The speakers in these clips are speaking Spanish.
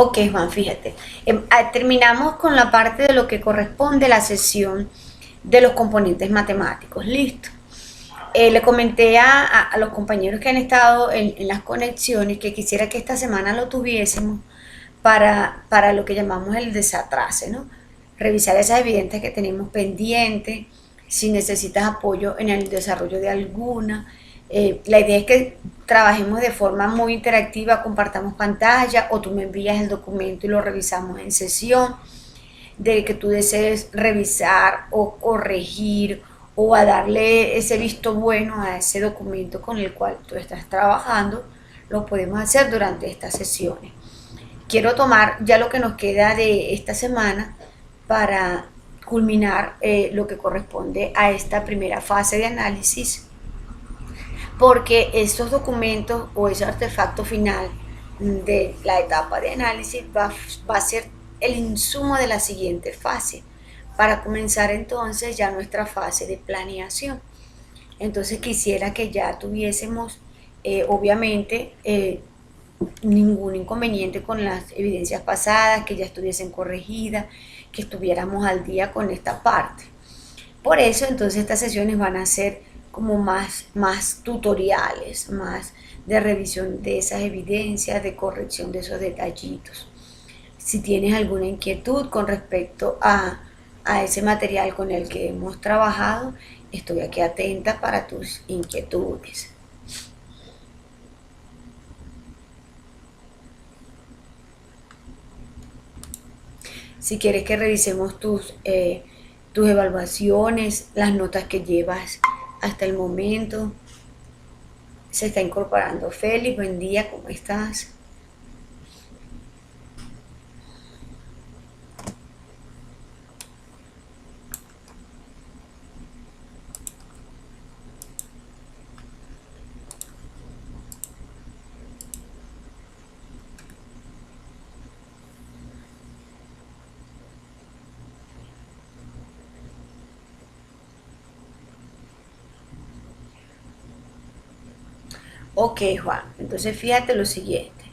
Ok, Juan, fíjate. Terminamos con la parte de lo que corresponde a la sesión de los componentes matemáticos. Listo. Le comenté a los compañeros que han estado en las conexiones que quisiera que esta semana lo tuviésemos para lo que llamamos el desatrase, ¿no? Revisar esas evidencias que tenemos pendientes, si necesitas apoyo en el desarrollo de alguna. La idea es que trabajemos de forma muy interactiva, compartamos pantalla o tú me envías el documento y lo revisamos en sesión, de que tú desees revisar o corregir o a darle ese visto bueno a ese documento con el cual tú estás trabajando, lo podemos hacer durante estas sesiones. Quiero tomar ya lo que nos queda de esta semana para culminar lo que corresponde a esta primera fase de análisis, porque estos documentos o ese artefacto final de la etapa de análisis va a ser el insumo de la siguiente fase, para comenzar entonces ya nuestra fase de planeación. Entonces quisiera que ya tuviésemos, obviamente, ningún inconveniente con las evidencias pasadas, que ya estuviesen corregidas, que estuviéramos al día con esta parte. Por eso entonces estas sesiones van a ser como más tutoriales, más de revisión de esas evidencias, de corrección de esos detallitos. Si tienes alguna inquietud con respecto a ese material con el que hemos trabajado, estoy aquí atenta para tus inquietudes. Si quieres que revisemos tus evaluaciones, las notas que llevas hasta el momento. Se está incorporando Félix, buen día, ¿cómo estás? Ok, Juan, entonces fíjate lo siguiente.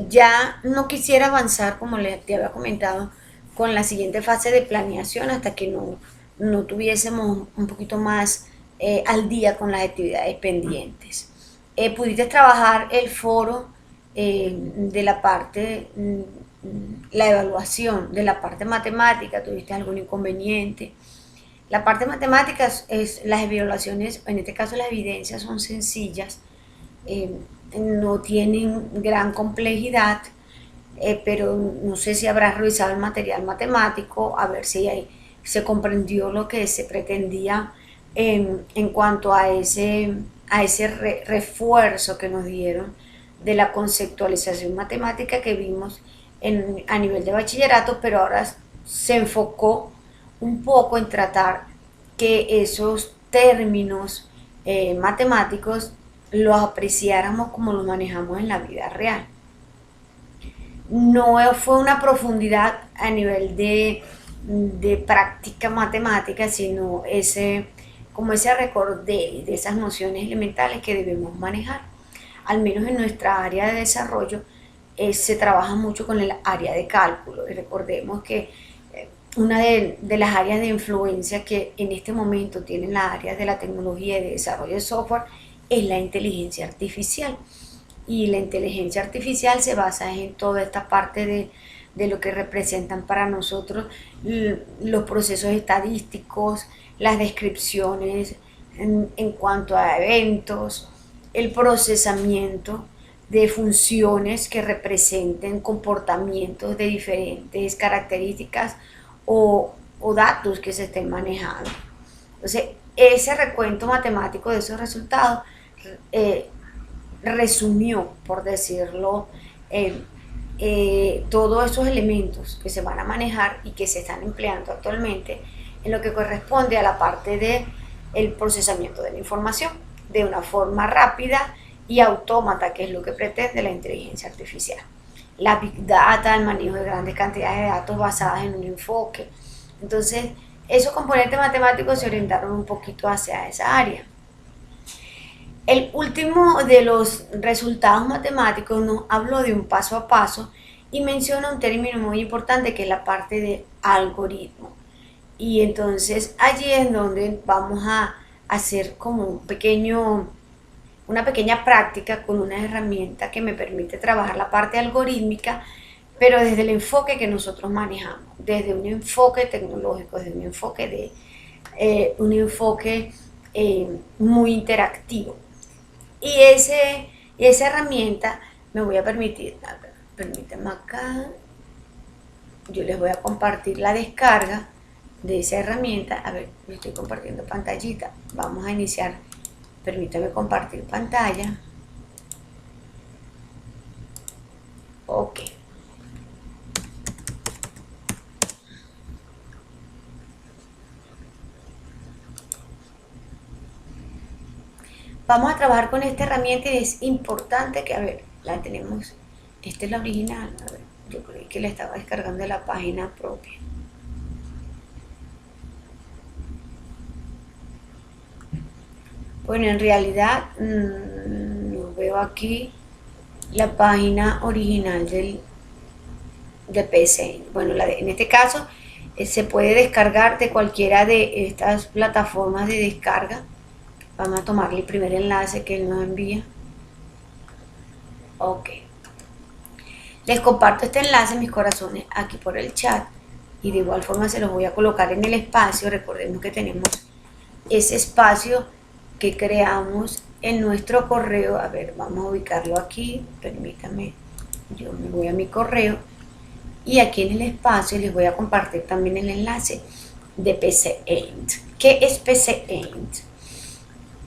Ya no quisiera avanzar, como te había comentado, con la siguiente fase de planeación hasta que no tuviésemos un poquito más al día con las actividades pendientes. ¿Pudiste trabajar el foro de la parte, la evaluación de la parte matemática? ¿Tuviste algún inconveniente? La parte matemática las evaluaciones, en este caso las evidencias son sencillas, eh, no tienen gran complejidad, pero no sé si habrás revisado el material matemático, a ver si se comprendió lo que se pretendía en cuanto a ese refuerzo que nos dieron de la conceptualización matemática que vimos a nivel de bachillerato, pero ahora se enfocó un poco en tratar que esos términos matemáticos los apreciáramos como los manejamos en la vida real. No fue una profundidad a nivel de práctica matemática, sino como ese recordé de esas nociones elementales que debemos manejar. Al menos en nuestra área de desarrollo se trabaja mucho con el área de cálculo. Y recordemos que una de las áreas de influencia que en este momento tienen las áreas de la tecnología y de desarrollo de software es la inteligencia artificial. Y la inteligencia artificial se basa en toda esta parte de lo que representan para nosotros los procesos estadísticos, las descripciones en cuanto a eventos, el procesamiento de funciones que representen comportamientos de diferentes características o datos que se estén manejando. Entonces, ese recuento matemático de esos resultados resumió, por decirlo, todos esos elementos que se van a manejar y que se están empleando actualmente en lo que corresponde a la parte del procesamiento de la información de una forma rápida y autómata, que es lo que pretende la inteligencia artificial. La Big Data, el manejo de grandes cantidades de datos basadas en un enfoque. Entonces, esos componentes matemáticos se orientaron un poquito hacia esa área. El último de los resultados matemáticos nos habló de un paso a paso y menciona un término muy importante que es la parte de algoritmo. Y entonces allí es donde vamos a hacer como una pequeña práctica con una herramienta que me permite trabajar la parte algorítmica, pero desde el enfoque que nosotros manejamos, desde un enfoque tecnológico, desde un enfoque muy interactivo. Y esa herramienta me voy a permitir, a ver, permítanme acá, yo les voy a compartir la descarga de esa herramienta. A ver, yo estoy compartiendo pantallita, vamos a iniciar, permítame compartir pantalla. Ok. Vamos a trabajar con esta herramienta y es importante que, a ver, la tenemos, esta es la original, a ver, yo creí que la estaba descargando de la página propia. Bueno, en realidad no veo aquí la página original de PC. Bueno, en este caso se puede descargar de cualquiera de estas plataformas de descarga. Vamos a tomarle el primer enlace que él nos envía. Ok. Les comparto este enlace, mis corazones, aquí por el chat. Y de igual forma se los voy a colocar en el espacio. Recordemos que tenemos ese espacio que creamos en nuestro correo. A ver, vamos a ubicarlo aquí. Permítame, yo me voy a mi correo. Y aquí en el espacio les voy a compartir también el enlace de PCAint. ¿Qué es PCAint?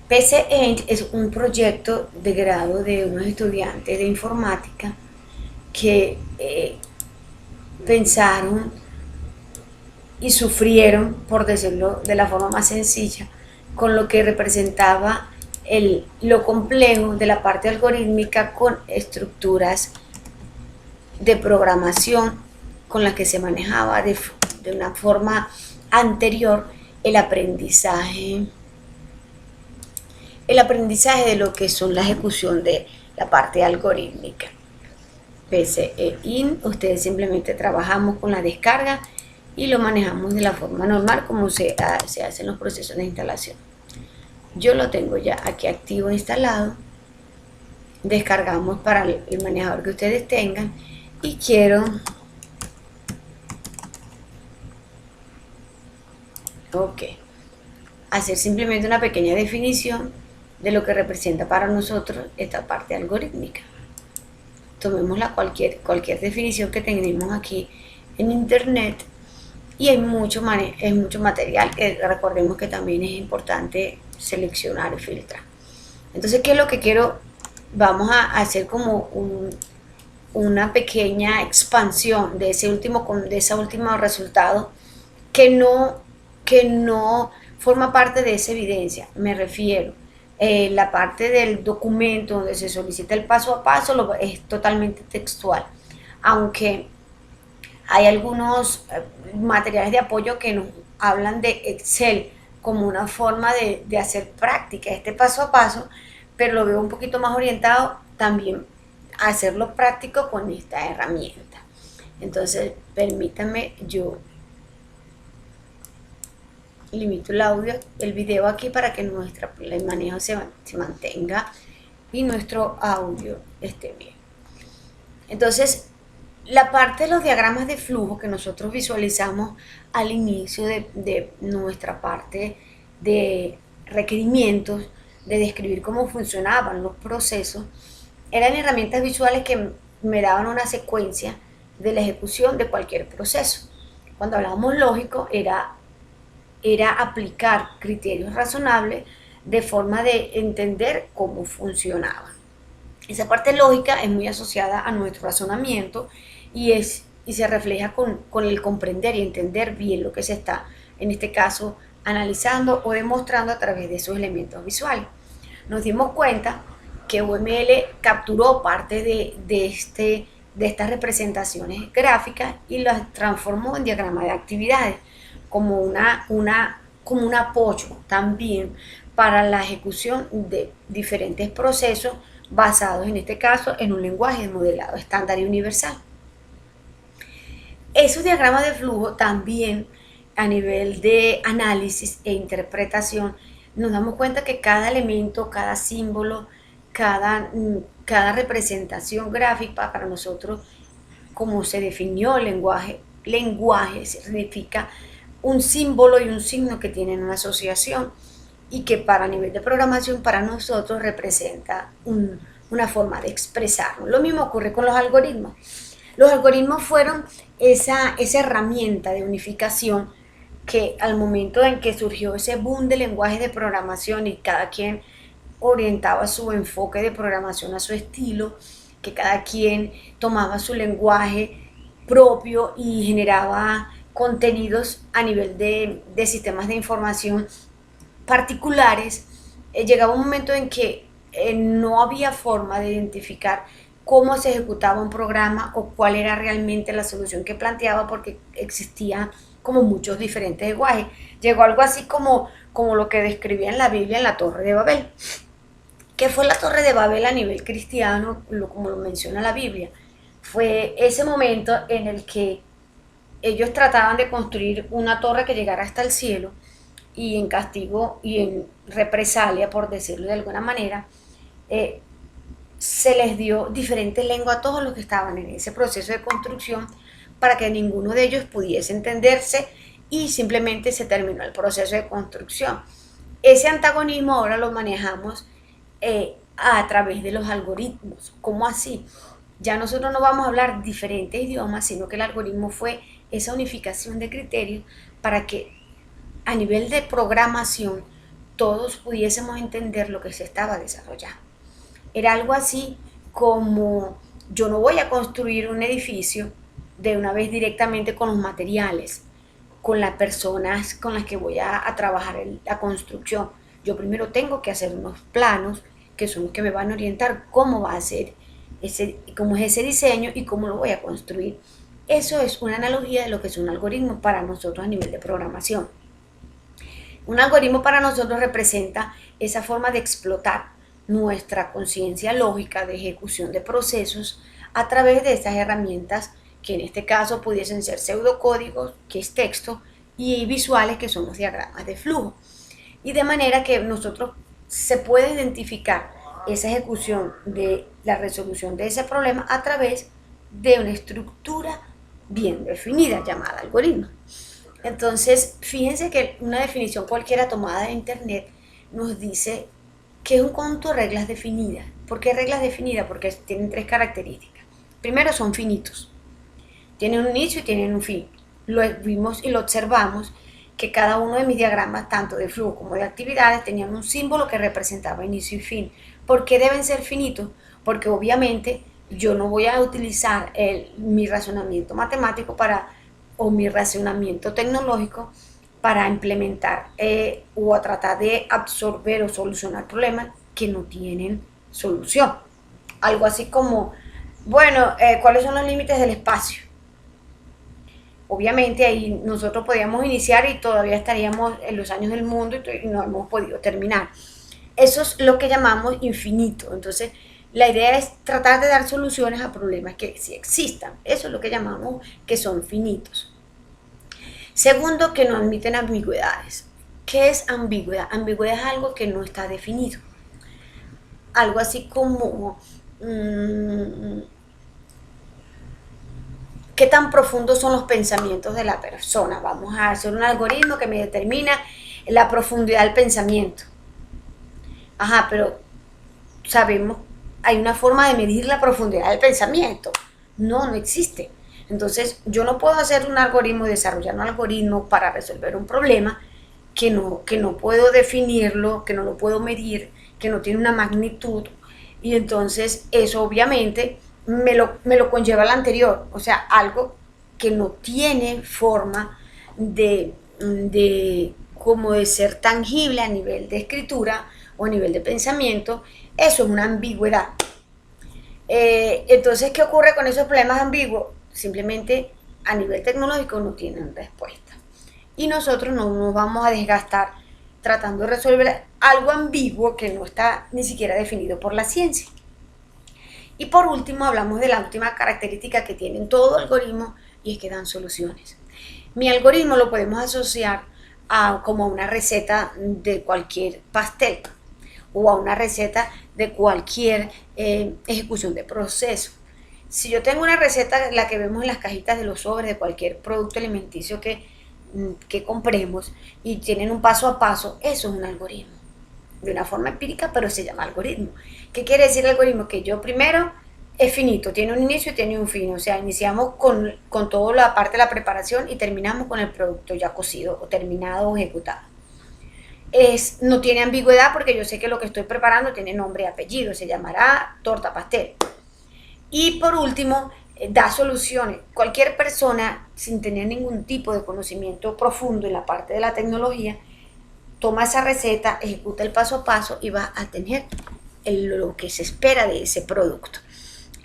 PCAint es un proyecto de grado de unos estudiantes de informática que pensaron y sufrieron, por decirlo de la forma más sencilla, con lo que representaba lo complejo de la parte algorítmica con estructuras de programación con las que se manejaba de una forma anterior el aprendizaje de lo que son la ejecución de la parte algorítmica. PCAint, ustedes simplemente trabajamos con la descarga y lo manejamos de la forma normal como se hacen los procesos de instalación. Yo lo tengo ya aquí activo instalado. Descargamos para el manejador que ustedes tengan y quiero hacer simplemente una pequeña definición de lo que representa para nosotros esta parte algorítmica. Tomémosla cualquier definición que tengamos aquí en internet y hay mucho material que recordemos que también es importante seleccionar y filtrar. Entonces, ¿qué es lo que quiero? Vamos a hacer como una pequeña expansión de ese último resultado que no forma parte de esa evidencia. Me refiero la parte del documento donde se solicita el paso a paso es totalmente textual, aunque hay algunos materiales de apoyo que nos hablan de Excel como una forma de hacer práctica este paso a paso, pero lo veo un poquito más orientado también a hacerlo práctico con esta herramienta. Entonces, permítanme, yo limito el video aquí para que el manejo se mantenga y nuestro audio esté bien. Entonces, la parte de los diagramas de flujo que nosotros visualizamos al inicio de nuestra parte de requerimientos, de describir cómo funcionaban los procesos, eran herramientas visuales que me daban una secuencia de la ejecución de cualquier proceso. Cuando hablábamos lógico, era aplicar criterios razonables de forma de entender cómo funcionaban. Esa parte lógica es muy asociada a nuestro razonamiento y se refleja con el comprender y entender bien lo que se está, en este caso, analizando o demostrando a través de esos elementos visuales. Nos dimos cuenta que UML capturó parte de estas representaciones gráficas y las transformó en diagrama de actividades como un apoyo también para la ejecución de diferentes procesos basados en este caso en un lenguaje de modelado estándar y universal. Esos diagramas de flujo también a nivel de análisis e interpretación nos damos cuenta que cada elemento, cada símbolo, cada representación gráfica para nosotros, como se definió el lenguaje significa un símbolo y un signo que tienen una asociación y que para nivel de programación para nosotros representa una forma de expresarnos. Lo mismo ocurre con los algoritmos. Los algoritmos fueron esa herramienta de unificación que al momento en que surgió ese boom de lenguaje de programación y cada quien orientaba su enfoque de programación a su estilo, que cada quien tomaba su lenguaje propio y generaba contenidos a nivel de sistemas de información particulares, llegaba un momento en que no había forma de identificar cómo se ejecutaba un programa o cuál era realmente la solución que planteaba porque existía como muchos diferentes lenguajes. Llegó algo así como lo que describía en la Biblia en la Torre de Babel. ¿Qué fue la Torre de Babel a nivel cristiano? Como lo menciona la Biblia. Fue ese momento en el que ellos trataban de construir una torre que llegara hasta el cielo y en castigo y en represalia, por decirlo de alguna manera, se les dio diferentes lenguas a todos los que estaban en ese proceso de construcción para que ninguno de ellos pudiese entenderse y simplemente se terminó el proceso de construcción. Ese antagonismo ahora lo manejamos a través de los algoritmos. ¿Cómo así? Ya nosotros no vamos a hablar diferentes idiomas, sino que el algoritmo fue esa unificación de criterios para que a nivel de programación todos pudiésemos entender lo que se estaba desarrollando. Era algo así como yo no voy a construir un edificio de una vez directamente con los materiales, con las personas con las que voy a trabajar en la construcción. Yo primero tengo que hacer unos planos que son los que me van a orientar cómo va a ser cómo es ese diseño y cómo lo voy a construir. Eso es una analogía de lo que es un algoritmo para nosotros a nivel de programación. Un algoritmo para nosotros representa esa forma de explotar nuestra conciencia lógica de ejecución de procesos a través de estas herramientas que en este caso pudiesen ser pseudocódigos, que es texto, y visuales, que son los diagramas de flujo. Y de manera que nosotros se puede identificar esa ejecución de la resolución de ese problema a través de una estructura bien definida llamada algoritmo. Entonces, fíjense que una definición cualquiera tomada de internet nos dice que es un conjunto de reglas definidas. ¿Por qué reglas definidas? Porque tienen tres características. Primero, son finitos. Tienen un inicio y tienen un fin. Lo vimos y lo observamos que cada uno de mis diagramas, tanto de flujo como de actividades, tenían un símbolo que representaba inicio y fin. ¿Por qué deben ser finitos? Porque obviamente yo no voy a utilizar mi razonamiento matemático o mi razonamiento tecnológico para implementar o a tratar de absorber o solucionar problemas que no tienen solución. Algo así como, bueno, ¿cuáles son los límites del espacio? Obviamente ahí nosotros podíamos iniciar y todavía estaríamos en los años del mundo y no hemos podido terminar. Eso es lo que llamamos infinito. Entonces, la idea es tratar de dar soluciones a problemas que sí existan. Eso es lo que llamamos que son finitos. Segundo, que no admiten ambigüedades. ¿Qué es ambigüedad? Ambigüedad es algo que no está definido. Algo así como qué tan profundos son los pensamientos de la persona. Vamos a hacer un algoritmo que me determina la profundidad del pensamiento. Ajá, pero sabemos, hay una forma de medir la profundidad del pensamiento. No existe. Entonces, yo no puedo hacer un algoritmo, desarrollar un algoritmo para resolver un problema que no puedo definirlo, que no lo puedo medir, que no tiene una magnitud. Y entonces, eso obviamente me lo conlleva al anterior. O sea, algo que no tiene forma como de ser tangible a nivel de escritura o a nivel de pensamiento. Eso es una ambigüedad. Entonces, ¿qué ocurre con esos problemas ambiguos? Simplemente a nivel tecnológico no tienen respuesta. Y nosotros no nos vamos a desgastar tratando de resolver algo ambiguo que no está ni siquiera definido por la ciencia. Y por último hablamos de la última característica que tienen todo algoritmo y es que dan soluciones. Mi algoritmo lo podemos asociar a como una receta de cualquier pastel o a una receta de cualquier ejecución de proceso. Si yo tengo una receta, la que vemos en las cajitas de los sobres de cualquier producto alimenticio que compremos y tienen un paso a paso, eso es un algoritmo. De una forma empírica, pero se llama algoritmo. ¿Qué quiere decir el algoritmo? Que yo primero es finito, tiene un inicio y tiene un fin. O sea, iniciamos con toda la parte de la preparación y terminamos con el producto ya cocido o terminado o ejecutado. No tiene ambigüedad porque yo sé que lo que estoy preparando tiene nombre y apellido, se llamará torta pastel. Y por último, da soluciones. Cualquier persona sin tener ningún tipo de conocimiento profundo en la parte de la tecnología, toma esa receta, ejecuta el paso a paso y va a tener lo que se espera de ese producto.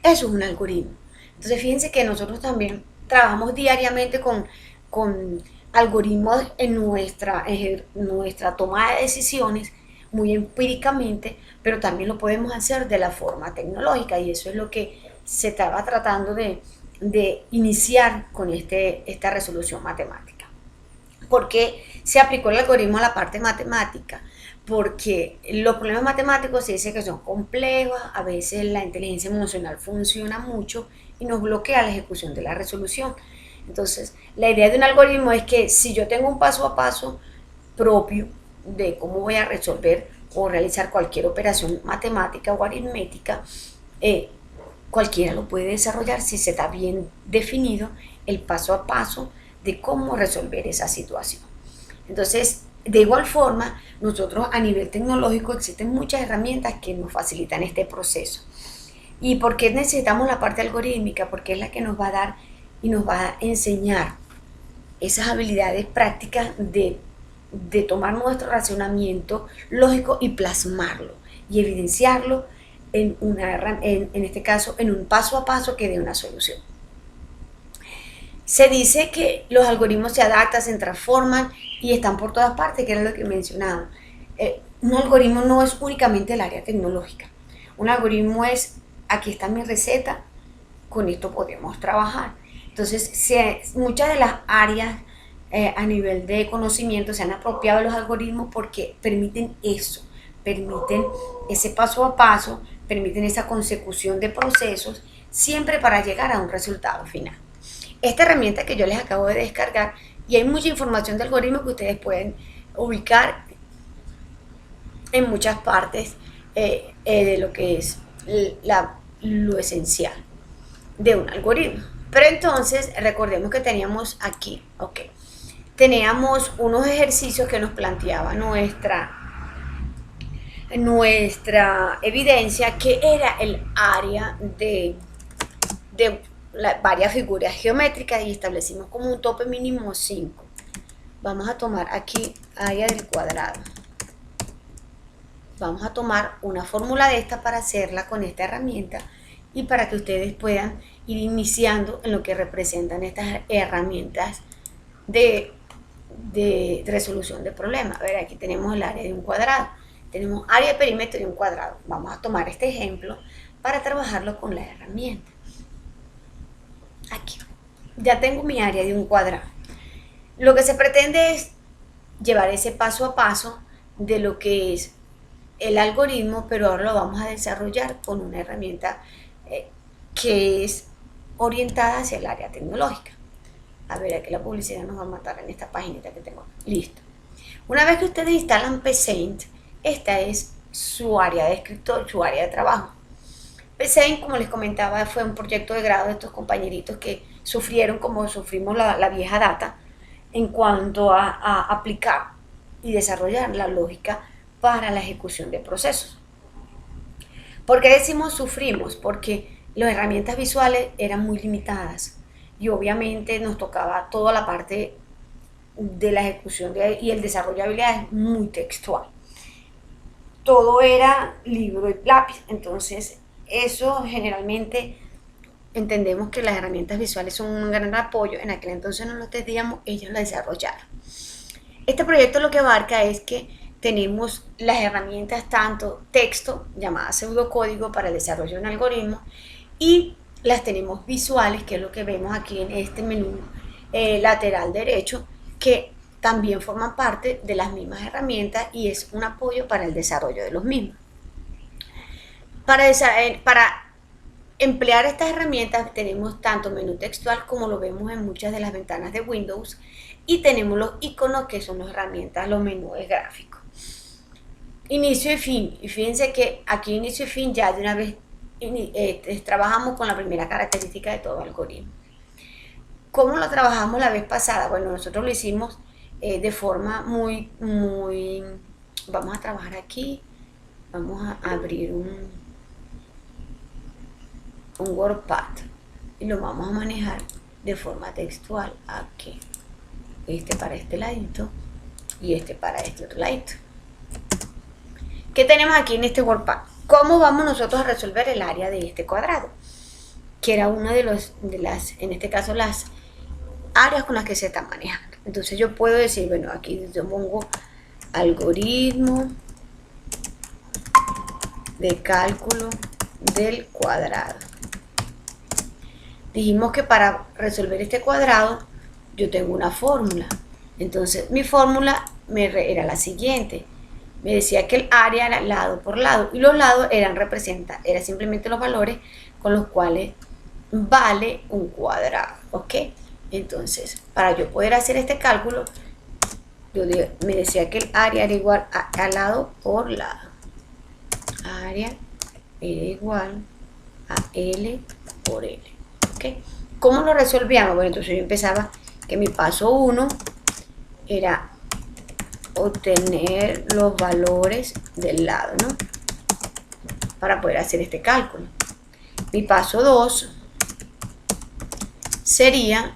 Eso es un algoritmo. Entonces fíjense que nosotros también trabajamos diariamente con algoritmos en nuestra toma de decisiones, muy empíricamente, pero también lo podemos hacer de la forma tecnológica y eso es lo que se estaba tratando de iniciar con esta resolución matemática. ¿Por qué se aplicó el algoritmo a la parte matemática? Porque los problemas matemáticos se dice que son complejos, a veces la inteligencia emocional funciona mucho y nos bloquea la ejecución de la resolución. Entonces, la idea de un algoritmo es que si yo tengo un paso a paso propio de cómo voy a resolver o realizar cualquier operación matemática o aritmética, cualquiera lo puede desarrollar si se está bien definido el paso a paso de cómo resolver esa situación. Entonces, de igual forma, nosotros a nivel tecnológico existen muchas herramientas que nos facilitan este proceso. ¿Y por qué necesitamos la parte algorítmica? Porque es la que nos va a dar y nos va a enseñar esas habilidades prácticas de tomar nuestro razonamiento lógico y plasmarlo y evidenciarlo en este caso, en un paso a paso que dé una solución. Se dice que los algoritmos se adaptan, se transforman y están por todas partes, que era lo que mencionaba. Un algoritmo no es únicamente el área tecnológica. Un algoritmo es, aquí está mi receta, con esto podemos trabajar. Entonces, muchas de las áreas a nivel de conocimiento se han apropiado de los algoritmos porque permiten eso, permiten ese paso a paso, permiten esa consecución de procesos, siempre para llegar a un resultado final. Esta herramienta que yo les acabo de descargar, y hay mucha información de algoritmos que ustedes pueden ubicar en muchas partes de lo que es lo esencial de un algoritmo. Pero entonces, recordemos que teníamos aquí, teníamos unos ejercicios que nos planteaba nuestra evidencia, que era el área de varias figuras geométricas y establecimos como un tope mínimo 5. Vamos a tomar aquí área del cuadrado. Vamos a tomar una fórmula de esta para hacerla con esta herramienta y para que ustedes puedan ir iniciando en lo que representan estas herramientas de resolución de problemas. A ver, aquí tenemos el área de un cuadrado. Tenemos área de perímetro de un cuadrado. Vamos a tomar este ejemplo para trabajarlo con la herramienta. Aquí ya tengo mi área de un cuadrado. Lo que se pretende es llevar ese paso a paso de lo que es el algoritmo, pero ahora lo vamos a desarrollar con una herramienta que es orientada hacia el área tecnológica. A ver, aquí la publicidad nos va a matar en esta paginita que tengo. Listo. Una vez que ustedes instalan PSaint, esta es su área de escritorio, su área de trabajo. PSaint, como les comentaba, fue un proyecto de grado de estos compañeritos que sufrieron como sufrimos la vieja data en cuanto a aplicar y desarrollar la lógica para la ejecución de procesos. ¿Por qué decimos sufrimos? Porque las herramientas visuales eran muy limitadas y obviamente nos tocaba toda la parte de la ejecución y el desarrollo de habilidades muy textual. Todo era libro y lápiz, entonces eso generalmente entendemos que las herramientas visuales son un gran apoyo. En aquel entonces no lo teníamos, ellos la desarrollaron. Este proyecto lo que abarca es que tenemos las herramientas tanto texto, llamada pseudocódigo para el desarrollo de un algoritmo, y las tenemos visuales, que es lo que vemos aquí en este menú lateral derecho, que también forman parte de las mismas herramientas y es un apoyo para el desarrollo de los mismos. Para emplear estas herramientas tenemos tanto menú textual como lo vemos en muchas de las ventanas de Windows, y tenemos los iconos, que son las herramientas, los menús gráficos. Inicio y fin. Y fíjense que aquí inicio y fin ya de una vez trabajamos con la primera característica de todo algoritmo. ¿Cómo lo trabajamos la vez pasada? Bueno, nosotros lo hicimos de forma muy... Vamos a trabajar aquí. Vamos a abrir un WordPad y lo vamos a manejar de forma textual aquí. Este para este ladito y este para este otro ladito. ¿Qué tenemos aquí en este WordPad? ¿Cómo vamos nosotros a resolver el área de este cuadrado? Que era una de las, en este caso, las áreas con las que se está manejando. Entonces yo puedo decir, bueno, aquí yo pongo algoritmo de cálculo del cuadrado. Dijimos que para resolver este cuadrado yo tengo una fórmula. Entonces mi fórmula era la siguiente. Me decía que el área era lado por lado y los lados eran simplemente los valores con los cuales vale un cuadrado, ¿ok? Entonces, para yo poder hacer este cálculo, me decía que el área era igual a lado por lado. Área era igual a L por L, ¿ok? ¿Cómo lo resolvíamos? Bueno, entonces yo empezaba que mi paso 1 era obtener los valores del lado, ¿no? Para poder hacer este cálculo. Mi paso 2 sería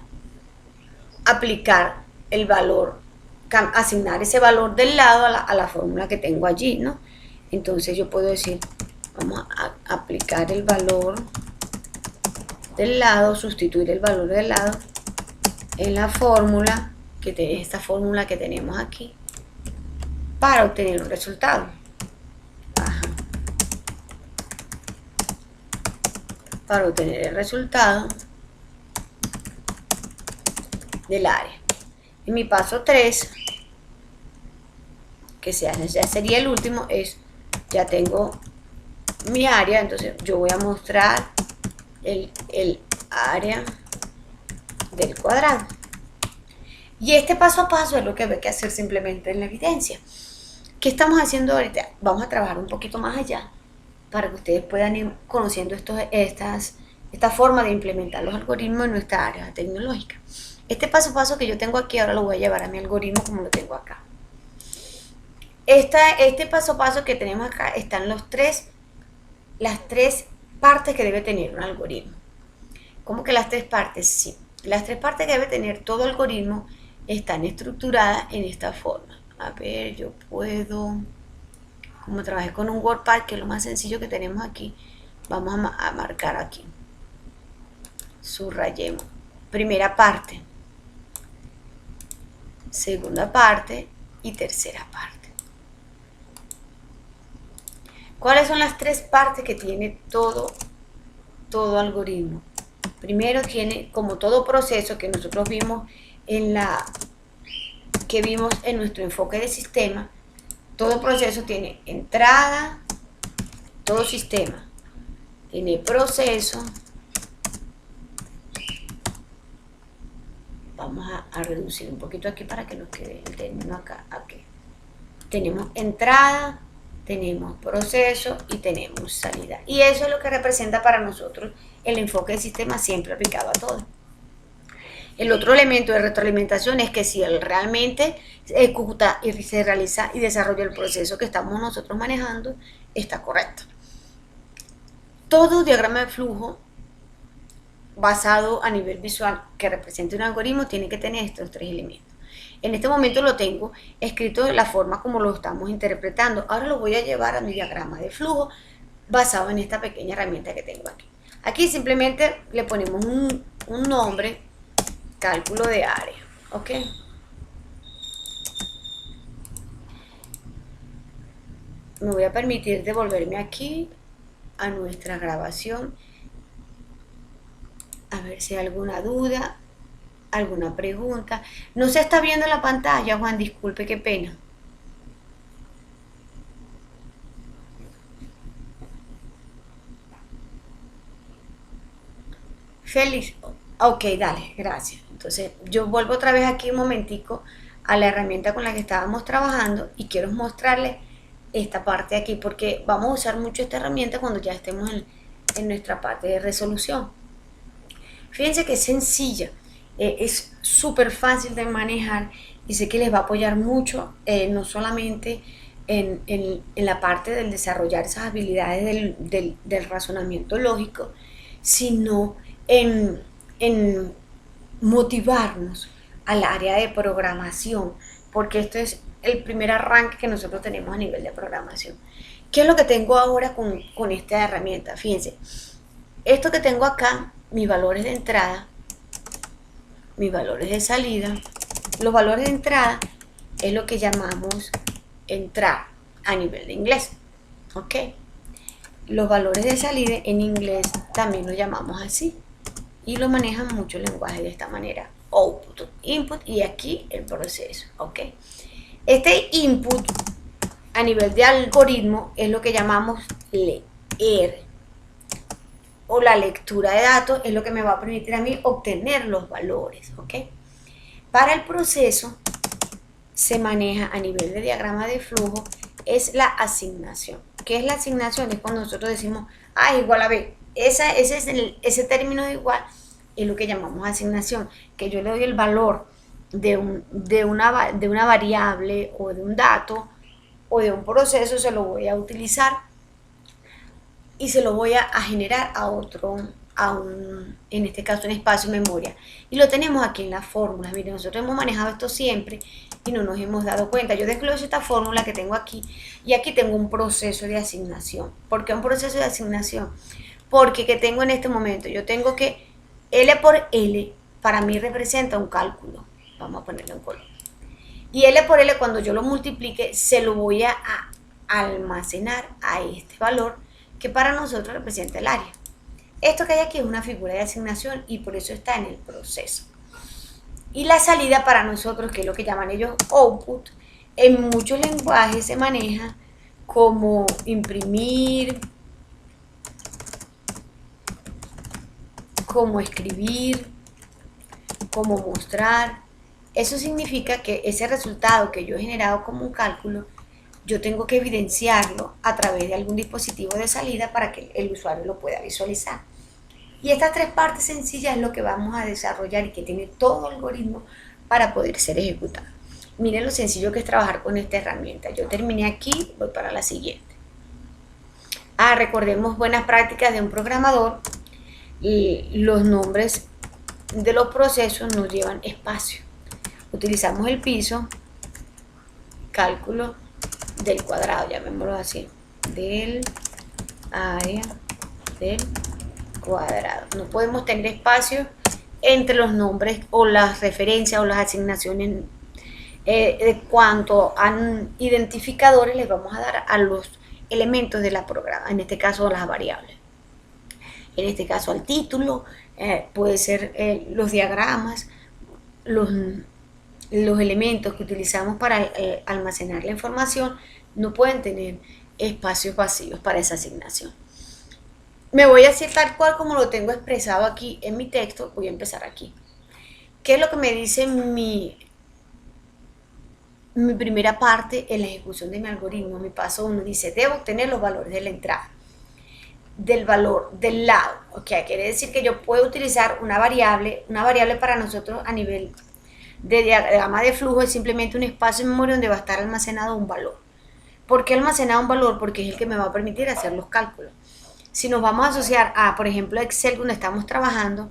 aplicar el valor, asignar ese valor del lado a la fórmula que tengo allí, ¿no? Entonces yo puedo decir, vamos a aplicar el valor del lado, sustituir el valor del lado en la fórmula, esta fórmula que tenemos aquí, para obtener un resultado. Para obtener el resultado del área. Y mi paso 3, que ya sería el último, es, ya tengo mi área, entonces yo voy a mostrar el área del cuadrado. Y este paso a paso es lo que hay que hacer simplemente en la evidencia. ¿Qué estamos haciendo ahorita? Vamos a trabajar un poquito más allá para que ustedes puedan ir conociendo esta forma de implementar los algoritmos en nuestra área tecnológica. Este paso a paso que yo tengo aquí ahora lo voy a llevar a mi algoritmo como lo tengo acá. Este paso a paso que tenemos acá están las tres partes que debe tener un algoritmo. ¿Cómo que las tres partes? Sí. Las tres partes que debe tener todo algoritmo están estructuradas en esta forma. A ver, yo puedo, como trabajé con un WordPad, que es lo más sencillo que tenemos aquí, vamos a marcar aquí. Subrayemos. Primera parte, segunda parte y tercera parte. ¿Cuáles son las tres partes que tiene todo algoritmo? Primero tiene, como todo proceso que nosotros vimos en nuestro enfoque de sistema, todo proceso tiene entrada, todo sistema tiene proceso. Vamos a reducir un poquito aquí para que nos quede el término acá. Aquí tenemos entrada, tenemos proceso y tenemos salida. Y eso es lo que representa para nosotros el enfoque de sistema siempre aplicado a todo. El otro elemento de retroalimentación es que si él realmente ejecuta y se realiza y desarrolla el proceso que estamos nosotros manejando, está correcto. Todo diagrama de flujo basado a nivel visual que represente un algoritmo tiene que tener estos tres elementos. En este momento lo tengo escrito de la forma como lo estamos interpretando. Ahora lo voy a llevar a mi diagrama de flujo basado en esta pequeña herramienta que tengo aquí. Aquí simplemente le ponemos un nombre, cálculo de área, ¿ok? Me voy a permitir devolverme aquí a nuestra grabación ver si hay alguna duda, alguna pregunta. No se está viendo la pantalla, Juan, disculpe, qué pena. Félix, ok, dale, gracias. Entonces, yo vuelvo otra vez aquí un momentico a la herramienta con la que estábamos trabajando y quiero mostrarles esta parte de aquí porque vamos a usar mucho esta herramienta cuando ya estemos en nuestra parte de resolución. Fíjense que es sencilla, es súper fácil de manejar y sé que les va a apoyar mucho, no solamente en la parte del desarrollar esas habilidades del razonamiento lógico, sino en motivarnos al área de programación, porque esto es el primer arranque que nosotros tenemos a nivel de programación. ¿Qué es lo que tengo ahora con esta herramienta? Fíjense, esto que tengo acá, mis valores de entrada, mis valores de salida. Los valores de entrada es lo que llamamos entrar a nivel de inglés, ¿ok? Los valores de salida en inglés también lo llamamos así y lo manejan muchos lenguajes de esta manera: output, input y aquí el proceso, ¿ok? Este input a nivel de algoritmo es lo que llamamos leer, o la lectura de datos es lo que me va a permitir a mí obtener los valores, ¿ok? Para el proceso se maneja a nivel de diagrama de flujo, es la asignación. ¿Qué es la asignación? Es cuando nosotros decimos A igual a B. Ese término de igual es lo que llamamos asignación, que yo le doy el valor de una variable o de un dato o de un proceso, se lo voy a utilizar y se lo voy a generar en este caso, un espacio de memoria. Y lo tenemos aquí en las fórmulas. Miren, nosotros hemos manejado esto siempre y no nos hemos dado cuenta. Yo desgloso esta fórmula que tengo aquí y aquí tengo un proceso de asignación. ¿Por qué un proceso de asignación? Porque que tengo en este momento, yo tengo que L por L para mí representa un cálculo. Vamos a ponerlo en color. Y L por L, cuando yo lo multiplique, se lo voy a almacenar a este valor que para nosotros representa el área. Esto que hay aquí es una figura de asignación y por eso está en el proceso. Y la salida para nosotros, que es lo que llaman ellos output, en muchos lenguajes se maneja como imprimir, como escribir, como mostrar. Eso significa que ese resultado que yo he generado como un cálculo, yo tengo que evidenciarlo a través de algún dispositivo de salida para que el usuario lo pueda visualizar. Y estas tres partes sencillas es lo que vamos a desarrollar y que tiene todo el algoritmo para poder ser ejecutado. Miren lo sencillo que es trabajar con esta herramienta. Yo terminé aquí, voy para la siguiente. Recordemos buenas prácticas de un programador. Y los nombres de los procesos nos llevan espacio. Utilizamos el piso, cálculo del cuadrado, llamémoslo así, del área del cuadrado. No podemos tener espacio entre los nombres o las referencias o las asignaciones. De cuanto a identificadores les vamos a dar a los elementos de la programa, en este caso a las variables. En este caso al título, puede ser los diagramas, los elementos que utilizamos para almacenar la información no pueden tener espacios vacíos para esa asignación. Me voy a decir tal cual como lo tengo expresado aquí en mi texto. Voy a empezar aquí. ¿Qué es lo que me dice mi primera parte en la ejecución de mi algoritmo? Mi paso 1 dice, debo obtener los valores de la entrada, del valor del lado. Quiere decir que yo puedo utilizar una variable para nosotros a nivel de diagrama de flujo es simplemente un espacio de memoria donde va a estar almacenado un valor. ¿Por qué almacenado un valor? Porque es el que me va a permitir hacer los cálculos. Si nos vamos a asociar a, por ejemplo, Excel, donde estamos trabajando,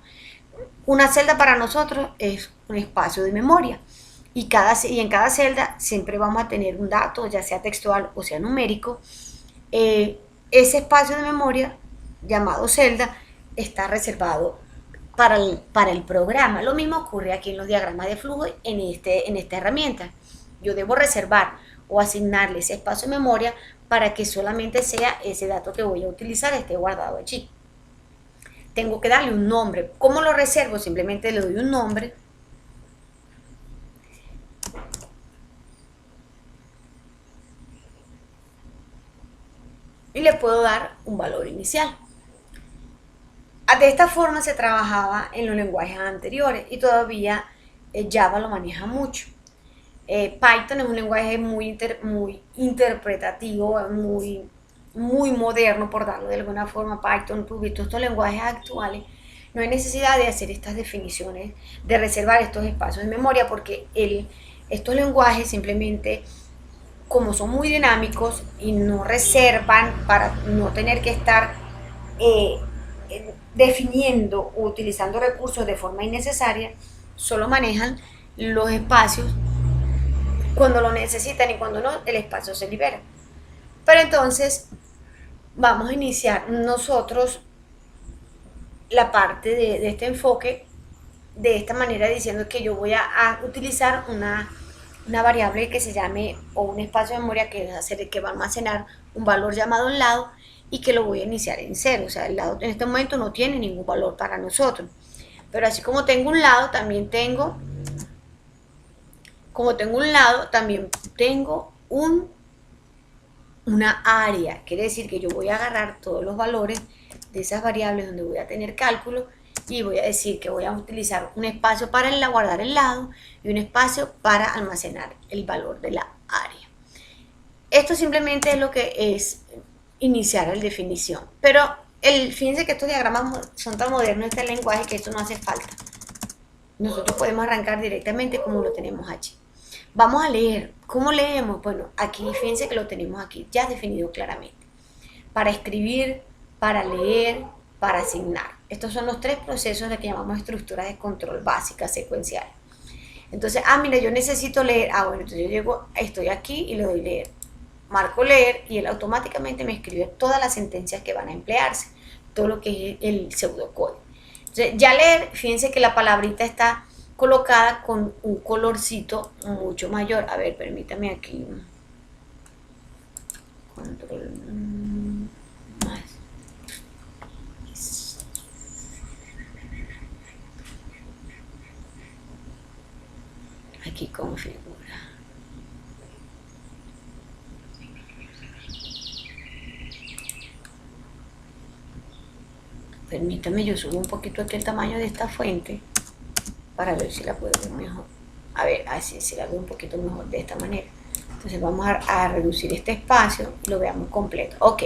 una celda para nosotros es un espacio de memoria. Y en cada celda siempre vamos a tener un dato, ya sea textual o sea numérico. Ese espacio de memoria, llamado celda, está reservado para el programa. Lo mismo ocurre aquí en los diagramas de flujo en esta herramienta. Yo debo reservar o asignarle ese espacio de memoria para que solamente sea ese dato que voy a utilizar esté guardado allí. tengo que darle un nombre. ¿Cómo lo reservo? Simplemente le doy un nombre. Y le puedo dar un valor inicial. De esta forma se trabajaba en los lenguajes anteriores y todavía Java lo maneja mucho. Python es un lenguaje muy interpretativo, muy moderno, por darlo de alguna forma. Python, Ruby, todos estos lenguajes actuales, no hay necesidad de hacer estas definiciones, de reservar estos espacios de memoria, porque estos lenguajes simplemente, como son muy dinámicos y no reservan para no tener que estar definiendo o utilizando recursos de forma innecesaria, solo manejan los espacios cuando lo necesitan, y cuando no, el espacio se libera. Pero entonces vamos a iniciar nosotros la parte de este enfoque de esta manera, diciendo que yo voy a utilizar una variable que se llame, o un espacio de memoria que va a almacenar un valor llamado un lado, y que lo voy a iniciar en 0. O sea, el lado en este momento no tiene ningún valor para nosotros. Pero así como tengo un lado, también tengo una área. Quiere decir que yo voy a agarrar todos los valores de esas variables donde voy a tener cálculo, y voy a decir que voy a utilizar un espacio para guardar el lado y un espacio para almacenar el valor de la área. Esto simplemente es lo que es iniciar la definición. Pero fíjense que estos diagramas son tan modernos, este lenguaje, que esto no hace falta. Nosotros podemos arrancar directamente como lo tenemos allí. Vamos a leer. ¿Cómo leemos? Bueno, aquí fíjense que lo tenemos aquí ya definido claramente. Para escribir, para leer, para asignar. Estos son los tres procesos de que llamamos estructuras de control básicas secuenciales. Entonces, mira, yo necesito leer. Bueno, entonces yo estoy aquí y le doy leer. Marco leer y él automáticamente me escribe todas las sentencias que van a emplearse, todo lo que es el pseudocódigo. Entonces, ya leer, fíjense que la palabrita está colocada con un colorcito mucho mayor. A ver, permítame aquí. Control más. Aquí configura. Permítame, yo subo un poquito aquí el tamaño de esta fuente para ver si la puedo ver mejor. A ver, así si la veo un poquito mejor de esta manera. Entonces vamos a reducir este espacio y lo veamos completo. Ok,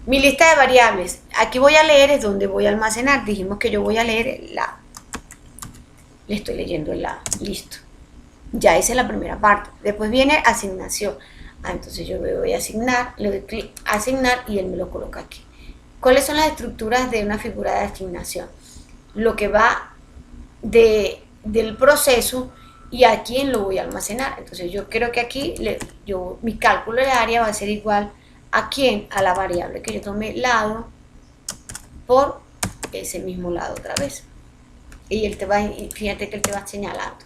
mi lista de variables. Aquí voy a leer, es donde voy a almacenar. Dijimos que yo voy a leer el lado. Le estoy leyendo el lado. Listo. Ya hice la primera parte. Después viene asignación. Entonces yo voy a asignar, le doy clic a asignar y él me lo coloca aquí. ¿Cuáles son las estructuras de una figura de asignación? Lo que va del proceso y a quién lo voy a almacenar. Entonces yo creo que aquí mi cálculo de área va a ser igual a quién, a la variable que yo tomé, lado, por ese mismo lado otra vez. Y fíjate que él te va señalando.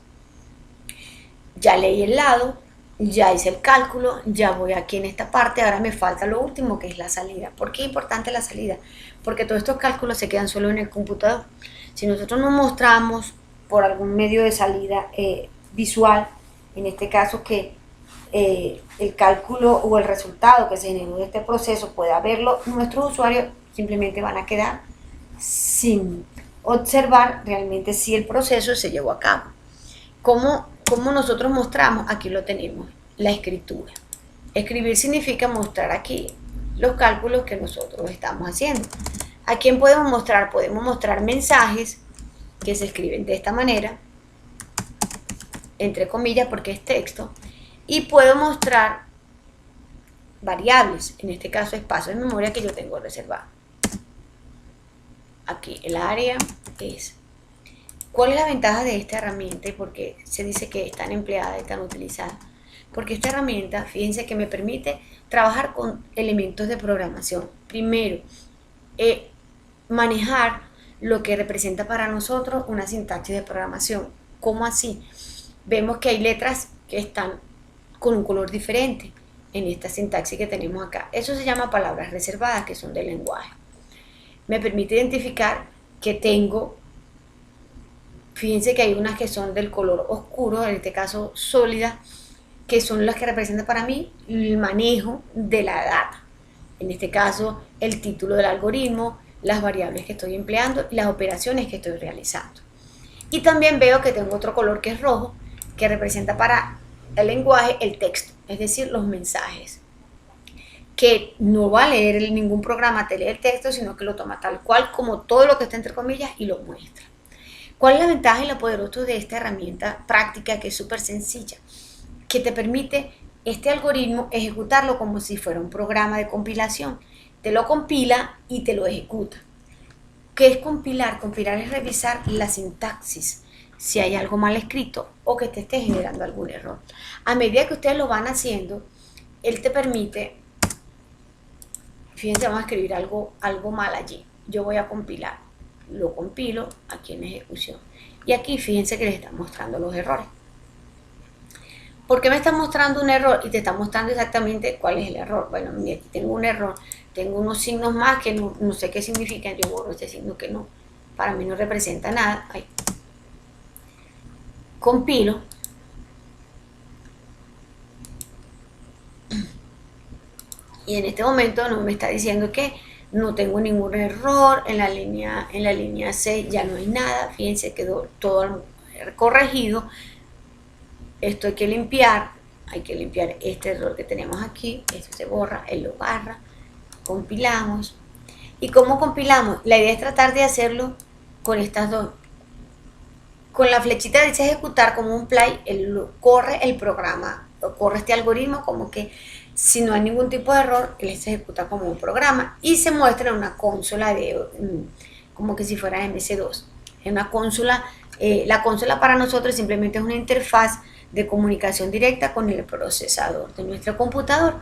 Ya leí el lado, ya hice el cálculo, ya voy aquí en esta parte. Ahora me falta lo último, que es la salida. ¿Por qué es importante la salida? Porque todos estos cálculos se quedan solo en el computador. Si nosotros nos mostramos por algún medio de salida visual, en este caso que el cálculo o el resultado que se generó de este proceso pueda verlo, nuestros usuarios simplemente van a quedar sin observar realmente si el proceso se llevó a cabo. ¿Cómo nosotros mostramos? Aquí lo tenemos, la escritura. Escribir significa mostrar aquí los cálculos que nosotros estamos haciendo. ¿A quién podemos mostrar? Podemos mostrar mensajes que se escriben de esta manera, entre comillas, porque es texto, y puedo mostrar variables, en este caso espacio de memoria que yo tengo reservado. Aquí el área es. ¿Cuál es la ventaja de esta herramienta y por qué se dice que es tan empleada y tan utilizada? Porque esta herramienta, fíjense que me permite trabajar con elementos de programación. Primero, manejar lo que representa para nosotros una sintaxis de programación. ¿Cómo así? Vemos que hay letras que están con un color diferente en esta sintaxis que tenemos acá. Eso se llama palabras reservadas, que son del lenguaje. me permite identificar que tengo, fíjense que hay unas que son del color oscuro, en este caso sólida, que son las que representan para mí el manejo de la data. En este caso, el título del algoritmo, las variables que estoy empleando y las operaciones que estoy realizando. Y también veo que tengo otro color que es rojo, que representa para el lenguaje el texto, es decir, los mensajes. Que no va a leer ningún programa, te lee el texto, sino que lo toma tal cual como todo lo que está entre comillas y lo muestra. ¿Cuál es la ventaja y lo poderoso de esta herramienta práctica que es súper sencilla? Que te permite este algoritmo ejecutarlo como si fuera un programa de compilación. Te lo compila y te lo ejecuta. ¿Qué es compilar? Compilar es revisar la sintaxis, si hay algo mal escrito o que te esté generando algún error. A medida que ustedes lo van haciendo, él te permite, fíjense, vamos a escribir algo mal allí. Yo voy a compilar, lo compilo aquí en ejecución. Y aquí fíjense que les está mostrando los errores. ¿Por qué me está mostrando un error? Y te está mostrando exactamente cuál es el error. Bueno, mira, aquí tengo un error, tengo unos signos más que no sé qué significan. Yo borro este signo que no, para mí no representa nada. Ahí. Compilo. Y en este momento no me está diciendo que no tengo ningún error, en la línea 6 ya no hay nada, fíjense, quedó todo corregido. Esto hay que limpiar este error que tenemos aquí, esto se borra, él lo barra, compilamos. ¿Y cómo compilamos? La idea es tratar de hacerlo con estas dos. Con la flechita dice ejecutar como un play, él corre el programa, corre este algoritmo como que si no hay ningún tipo de error, él se ejecuta como un programa y se muestra en una consola como que si fuera MS2. En una consola, la consola para nosotros simplemente es una interfaz de comunicación directa con el procesador de nuestro computador.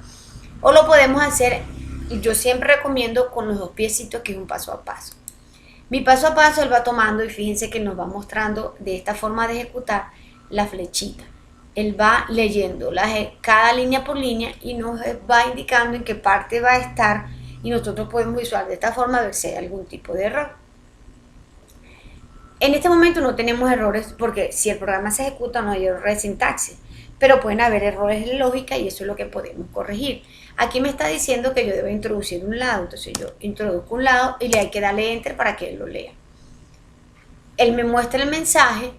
O lo podemos hacer, y yo siempre recomiendo con los dos piecitos, que es un paso a paso. Mi paso a paso él va tomando y fíjense que nos va mostrando de esta forma de ejecutar la flechita. Él va leyendo cada línea por línea y nos va indicando en qué parte va a estar y nosotros podemos visualizar de esta forma a ver si hay algún tipo de error. En este momento no tenemos errores porque si el programa se ejecuta no hay errores de sintaxis, pero pueden haber errores de lógica y eso es lo que podemos corregir. Aquí me está diciendo que yo debo introducir un lado, entonces yo introduzco un lado y le hay que darle enter para que él lo lea. Él me muestra el mensaje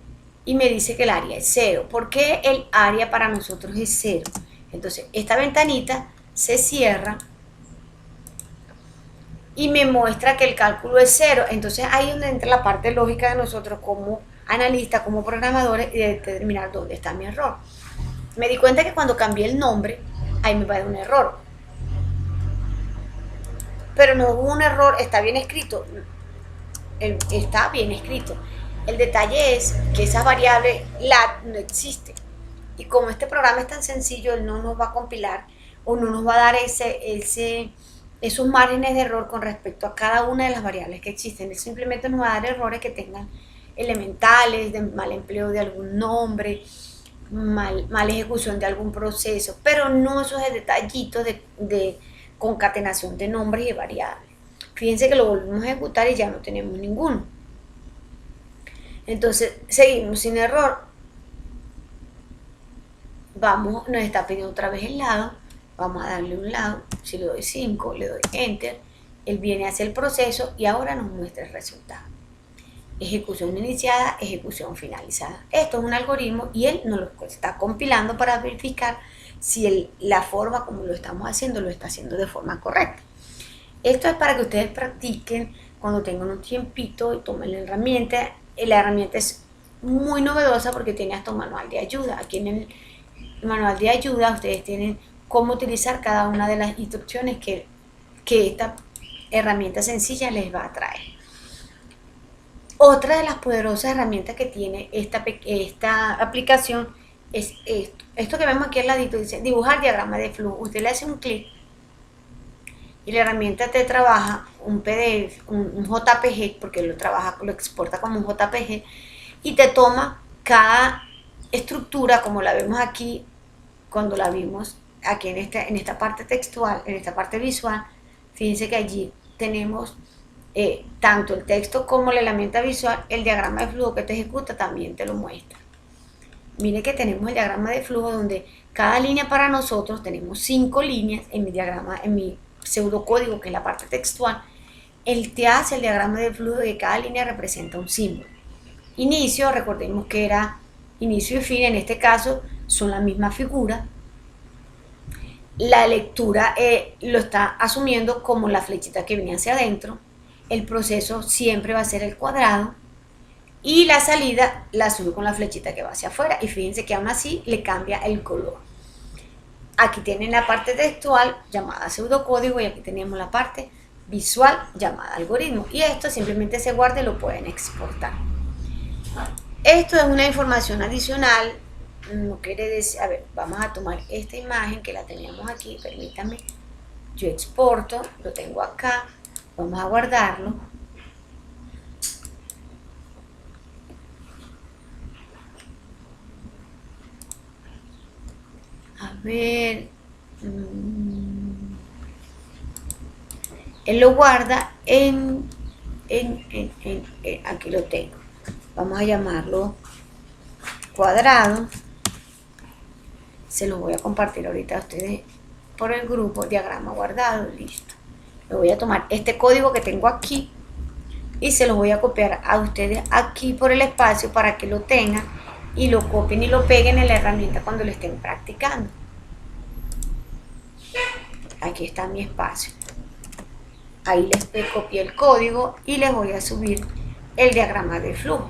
y me dice que el área es 0. ¿Por qué el área para nosotros es 0? Entonces esta ventanita se cierra y me muestra que el cálculo es 0. Entonces ahí es donde entra la parte lógica de nosotros como analistas, como programadores, y de determinar dónde está mi error. Me di cuenta que cuando cambié el nombre, ahí me va a dar un error. Pero no hubo un error, está bien escrito. Está bien escrito. El detalle es que esa variable lat no existe. Y como este programa es tan sencillo, él no nos va a compilar o no nos va a dar esos márgenes de error con respecto a cada una de las variables que existen. Él simplemente nos va a dar errores que tengan elementales, de mal empleo de algún nombre, mal ejecución de algún proceso, pero no esos detallitos de concatenación de nombres y variables. Fíjense que lo volvemos a ejecutar y ya no tenemos ninguno. Entonces seguimos sin error. Nos está pidiendo otra vez el lado. Vamos a darle un lado. Si le doy 5, le doy enter. Él viene hacia el proceso y ahora nos muestra el resultado. Ejecución iniciada, ejecución finalizada. Esto es un algoritmo y él nos lo está compilando para verificar si la forma como lo estamos haciendo lo está haciendo de forma correcta. Esto es para que ustedes practiquen cuando tengan un tiempito y tomen la herramienta. La herramienta es muy novedosa porque tiene hasta un manual de ayuda. Aquí en el manual de ayuda ustedes tienen cómo utilizar cada una de las instrucciones que esta herramienta sencilla les va a traer. Otra de las poderosas herramientas que tiene esta aplicación es esto. Esto que vemos aquí al ladito dice dibujar diagrama de flujo. Usted le hace un clic y la herramienta te trabaja un PDF, un JPG, porque lo exporta como un JPG y te toma cada estructura como la vemos aquí, cuando la vimos aquí en esta parte textual, en esta parte visual. Fíjense que allí tenemos tanto el texto como la herramienta visual, el diagrama de flujo que te ejecuta también te lo muestra. Mire que tenemos el diagrama de flujo donde cada línea para nosotros tenemos 5 líneas en mi diagrama, en mi pseudocódigo, que es la parte textual. Él te hace el diagrama de flujo de cada línea representa un símbolo. Inicio, recordemos que era inicio y fin, en este caso son la misma figura. La lectura lo está asumiendo como la flechita que viene hacia adentro. El proceso siempre va a ser el cuadrado. Y la salida la sube con la flechita que va hacia afuera. Y fíjense que aún así le cambia el color. Aquí tienen la parte textual llamada pseudocódigo y aquí tenemos la parte visual llamada algoritmo. Y esto simplemente se guarda y lo pueden exportar. Esto es una información adicional. No quiere decir, a ver, vamos a tomar esta imagen que la teníamos aquí, permítanme. Yo exporto, lo tengo acá. Vamos a guardarlo. A ver, él lo guarda aquí lo tengo. Vamos a llamarlo cuadrado. Se los voy a compartir ahorita a ustedes por el grupo, diagrama guardado, listo. Le voy a tomar este código que tengo aquí y se los voy a copiar a ustedes aquí por el espacio para que lo tengan y lo copien y lo peguen en la herramienta cuando lo estén practicando. Aquí está mi espacio. Ahí les copié el código y les voy a subir el diagrama de flujo.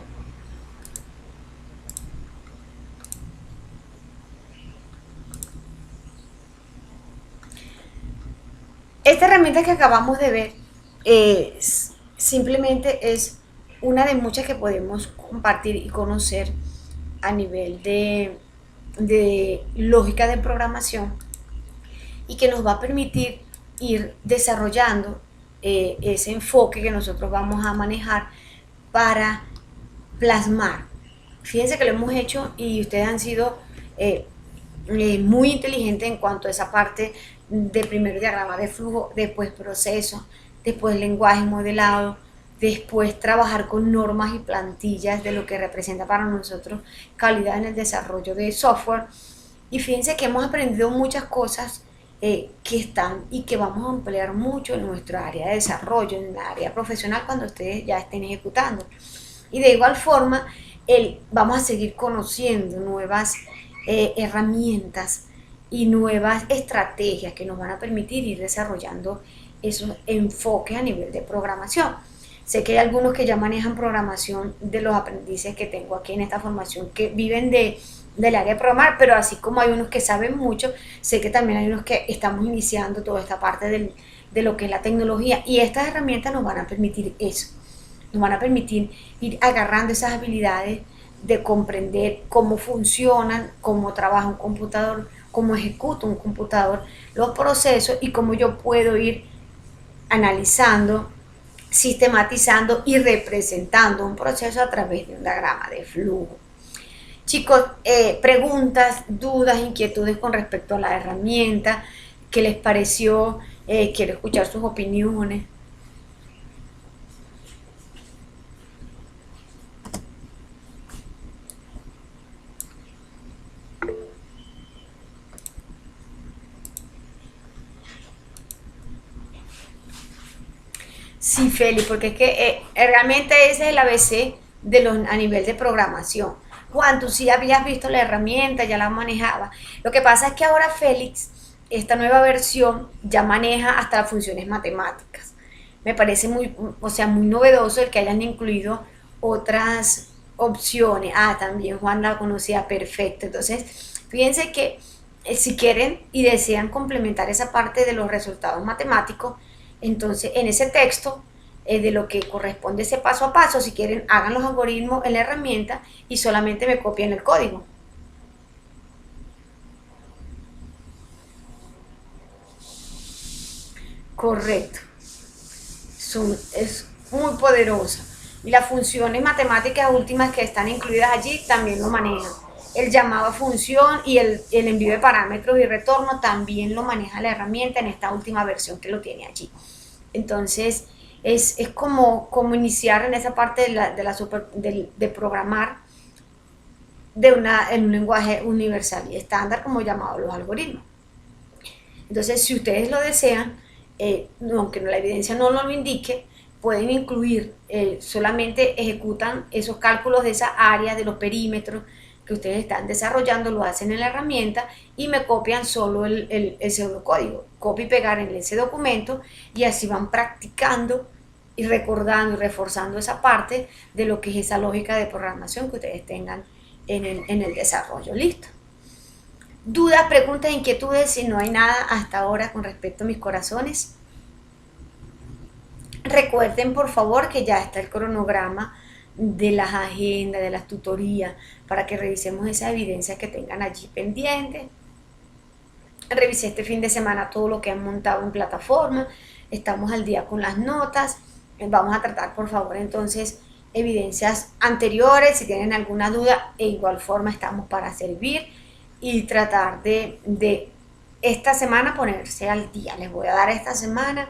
Esta herramienta que acabamos de ver simplemente es una de muchas que podemos compartir y conocer a nivel de lógica de programación y que nos va a permitir ir desarrollando ese enfoque que nosotros vamos a manejar para plasmar. Fíjense que lo hemos hecho y ustedes han sido muy inteligentes en cuanto a esa parte de primero diagrama de flujo, después proceso, después lenguaje modelado, después trabajar con normas y plantillas de lo que representa para nosotros calidad en el desarrollo de software. Y fíjense que hemos aprendido muchas cosas que están y que vamos a emplear mucho en nuestra área de desarrollo, en la área profesional cuando ustedes ya estén ejecutando. Y de igual forma, vamos a seguir conociendo nuevas herramientas y nuevas estrategias que nos van a permitir ir desarrollando esos enfoques a nivel de programación. Sé que hay algunos que ya manejan programación de los aprendices que tengo aquí en esta formación que viven del área de programar, pero así como hay unos que saben mucho, sé que también hay unos que estamos iniciando toda esta parte de lo que es la tecnología y estas herramientas nos van a permitir eso, nos van a permitir ir agarrando esas habilidades de comprender cómo funcionan, cómo trabaja un computador, cómo ejecuta un computador, los procesos y cómo yo puedo ir analizando, sistematizando y representando un proceso a través de un diagrama de flujo. Chicos, preguntas, dudas, inquietudes con respecto a la herramienta, ¿qué les pareció? Quiero escuchar sus opiniones. Sí, Feli, porque es que realmente ese es el ABC a nivel de programación. Juan, tú sí habías visto la herramienta, ya la manejaba. Lo que pasa es que ahora Félix, esta nueva versión, ya maneja hasta las funciones matemáticas. Me parece muy, o sea, muy novedoso el que hayan incluido otras opciones. Ah, también Juan la conocía, perfecto. Entonces, fíjense que si quieren y desean complementar esa parte de los resultados matemáticos, entonces en ese texto de lo que corresponde ese paso a paso, si quieren hagan los algoritmos en la herramienta y solamente me copian el código. Correcto. Es muy poderosa. Y las funciones matemáticas últimas que están incluidas allí también lo manejan. El llamado a función y el envío de parámetros y retorno también lo maneja la herramienta en esta última versión que lo tiene allí. Entonces, es como iniciar en esa parte de programar en un lenguaje universal y estándar como llamado los algoritmos. Entonces, si ustedes lo desean, aunque la evidencia no lo indique, pueden incluir, solamente ejecutan esos cálculos de esa área, de los perímetros que ustedes están desarrollando, lo hacen en la herramienta y me copian solo el pseudocódigo, copia y pegar en ese documento, y así van practicando y recordando y reforzando esa parte de lo que es esa lógica de programación que ustedes tengan en el desarrollo. Listo. Dudas, preguntas, inquietudes. Si no hay nada hasta ahora con respecto a mis corazones, recuerden por favor que ya está el cronograma de las agendas, de las tutorías, para que revisemos esa evidencia que tengan allí pendiente. Revisé este fin de semana todo lo que han montado en plataforma, estamos al día con las notas. Vamos a tratar por favor entonces evidencias anteriores, si tienen alguna duda, e igual forma estamos para servir y tratar de esta semana ponerse al día. Les voy a dar esta semana,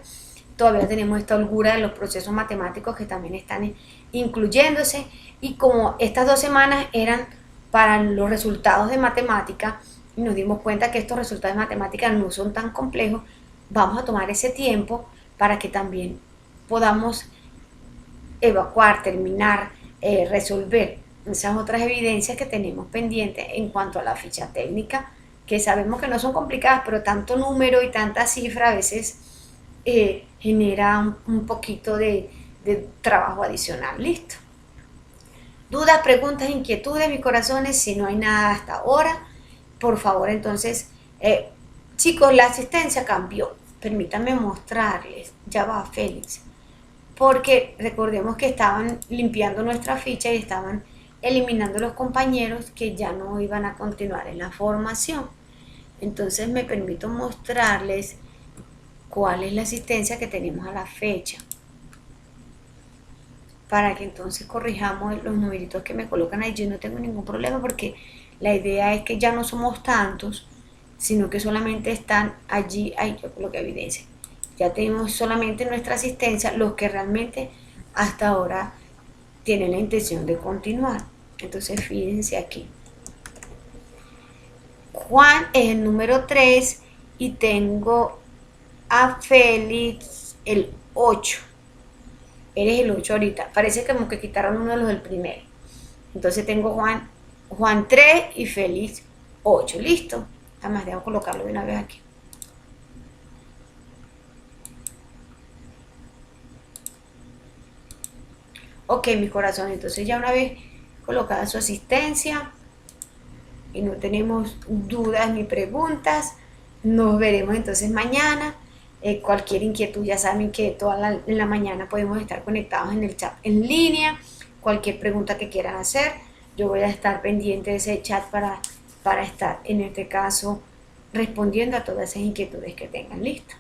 todavía tenemos esta holgura de los procesos matemáticos que también están incluyéndose, y como estas 2 semanas eran para los resultados de matemática y nos dimos cuenta que estos resultados de matemática no son tan complejos, vamos a tomar ese tiempo para que también podamos evacuar, terminar, resolver esas otras evidencias que tenemos pendientes en cuanto a la ficha técnica, que sabemos que no son complicadas, pero tanto número y tanta cifra a veces genera un poquito de trabajo adicional. Listo. Dudas, preguntas, inquietudes, mis corazones. Si no hay nada hasta ahora, por favor, entonces, chicos, la asistencia cambió. Permítanme mostrarles. Ya va, Félix. Porque recordemos que estaban limpiando nuestra ficha y estaban eliminando los compañeros que ya no iban a continuar en la formación. Entonces me permito mostrarles cuál es la asistencia que tenemos a la fecha, para que entonces corrijamos los numeritos que me colocan ahí. Yo no tengo ningún problema porque la idea es que ya no somos tantos, sino que solamente están allí. Ahí yo coloqué evidencia. Ya tenemos solamente nuestra asistencia, los que realmente hasta ahora tienen la intención de continuar. Entonces fíjense aquí. Juan es el número 3 y tengo a Félix el 8. Eres el 8 ahorita. Parece como que quitaron uno de los del primero. Entonces tengo Juan 3 y Félix 8. Listo. Además, debo colocarlo de una vez aquí. Ok, mi corazón. Entonces ya una vez colocada su asistencia y no tenemos dudas ni preguntas, nos veremos entonces mañana. Cualquier inquietud, ya saben que en la mañana podemos estar conectados en el chat en línea. Cualquier pregunta que quieran hacer, yo voy a estar pendiente de ese chat para estar en este caso respondiendo a todas esas inquietudes que tengan. Listo.